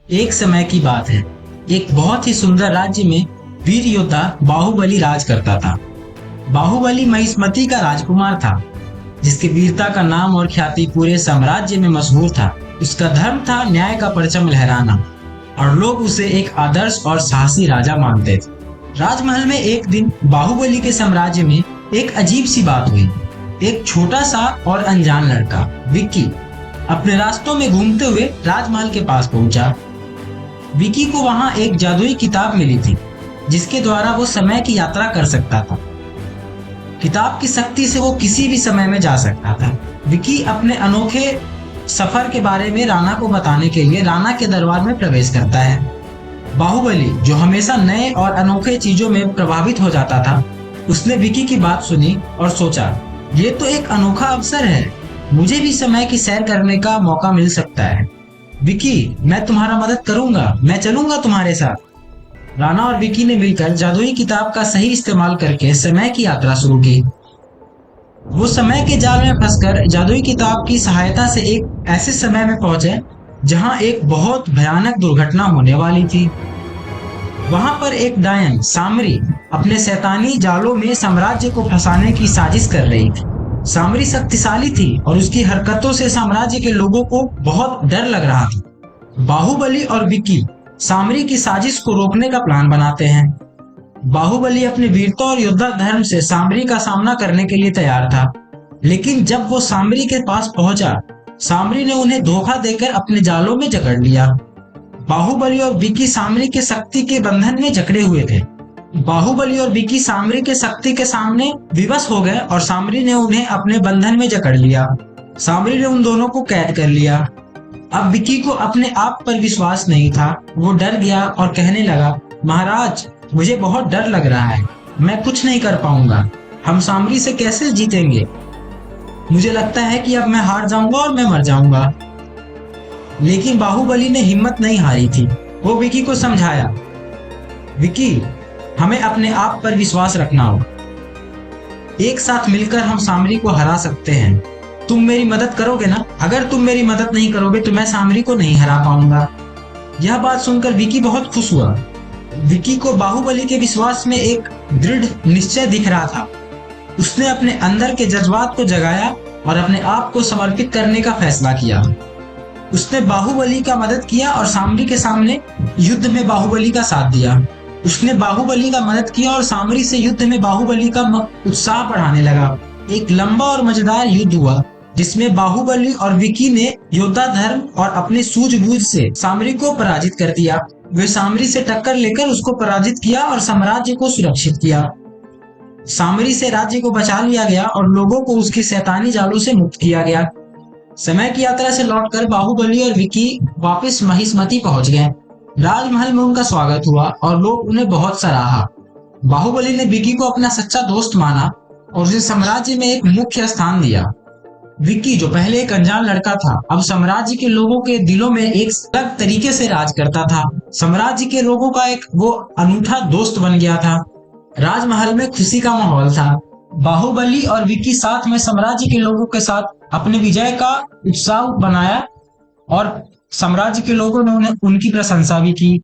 एक समय की बात है। एक बहुत ही सुंदर राज्य में वीर योद्धा बाहुबली राज करता था। बाहुबली महिष्मती का राजकुमार था, जिसकी वीरता का नाम और ख्याति पूरे साम्राज्य में मशहूर था। उसका धर्म था न्याय का परचम लहराना, और लोग उसे एक आदर्श और साहसी राजा मानते थे। राजमहल में एक दिन बाहुबली के साम्राज्य में एक अजीब सी बात हुई। एक छोटा सा और अनजान लड़का विक्की अपने रास्तों में घूमते हुए राजमहल के पास पहुंचा। विकी को वहां एक जादुई किताब मिली थी, जिसके द्वारा वो समय की यात्रा कर सकता था। किताब की शक्ति से वो किसी भी समय में जा सकता था। विकी अपने अनोखे सफर के बारे में राणा को बताने के लिए राणा के दरबार में प्रवेश करता है। बाहुबली, जो हमेशा नए और अनोखे चीजों में प्रभावित हो जाता था, उसने विकी की बात सुनी और सोचा, ये तो एक अनोखा अवसर है, मुझे भी समय की सैर करने का मौका मिल सकता है। विकी, मैं तुम्हारा मदद करूंगा, मैं चलूंगा तुम्हारे साथ। राणा और विकी ने मिलकर जादुई किताब का सही इस्तेमाल करके समय की यात्रा शुरू की। वो समय के जाल में फंसकर जादुई किताब की सहायता से एक ऐसे समय में पहुंचे जहां एक बहुत भयानक दुर्घटना होने वाली थी। वहां पर एक डायन सामरी अपने शैतानी जालों में साम्राज्य को फंसाने की साजिश कर रही थी। सामरी शक्तिशाली थी और उसकी हरकतों से साम्राज्य के लोगों को बहुत डर लग रहा था। बाहुबली और विक्की सामरी की साजिश को रोकने का प्लान बनाते हैं। बाहुबली अपने वीरता और योद्धा धर्म से सामरी का सामना करने के लिए तैयार था, लेकिन जब वो सामरी के पास पहुंचा, सामरी ने उन्हें धोखा देकर अपने जालों में जकड़ लिया। बाहुबली और विक्की सामरी के शक्ति के बंधन में जकड़े हुए थे। बाहुबली और विक्की सामरी के शक्ति के सामने विवश हो गए और सामरी ने उन्हें अपने बंधन में जकड़ लिया। सामरी ने उन दोनों को कैद कर लिया। अब विक्की को अपने आप पर विश्वास नहीं था। वो डर गया और कहने लगा, महाराज, मुझे बहुत डर लग रहा है, मैं कुछ नहीं कर पाऊंगा, हम सामरी से कैसे जीतेंगे? मुझे लगता है कि अब मैं हार जाऊंगा और मैं मर जाऊंगा। लेकिन बाहुबली ने हिम्मत नहीं हारी थी। वो विक्की को समझाया, विक्की, हमें अपने आप पर विश्वास रखना होगा, एक साथ मिलकर हम सामरी को हरा सकते हैं। तुम मेरी मदद करोगे ना? अगर तुम मेरी मदद नहीं करोगे तो मैं सामरी को नहीं हरा पाऊंगा। यह बात सुनकर विक्की बहुत खुश हुआ। विक्की को बाहुबली के विश्वास में एक दृढ़ निश्चय दिख रहा था। उसने अपने अंदर के जज्बात को जगाया और अपने आप को समर्पित करने का फैसला किया। उसने बाहुबली का मदद किया और सामरी के सामने युद्ध में बाहुबली का साथ दिया। उसने बाहुबली का मदद किया और सामरी से युद्ध में बाहुबली का उत्साह बढ़ाने लगा। एक लंबा और मजेदार युद्ध हुआ, जिसमें बाहुबली और विक्की ने योद्धा धर्म और अपनी सूझबूझ से सामरी को पराजित कर दिया। वे सामरी से टक्कर लेकर उसको पराजित किया और साम्राज्य को सुरक्षित किया। सामरी से राज्य को बचा लिया गया और लोगों को उसके शैतानी जालों से मुक्त किया गया। समय की यात्रा से लौटकर बाहुबली और विक्की वापस महिष्मती पहुंच गए। राजमहल में उनका स्वागत हुआ और लोग उन्हें बहुत सराहा। बाहुबली ने विक्की को अपना सच्चा दोस्त माना और उसे साम्राज्य में एक मुख्य स्थान दिया। विक्की, जो पहले एक अनजान लड़का था, अब साम्राज्य के लोगों के दिलों में एक अलग तरीके से राज करता था। साम्राज्य के लोगों का एक वो अनूठा दोस्त बन गया था। राजमहल में खुशी का माहौल था। बाहुबली और विक्की साथ में साम्राज्य के लोगों के साथ अपने विजय का उत्साह बनाया और साम्राज्य के लोगों ने उन्हें उनकी प्रशंसा भी की।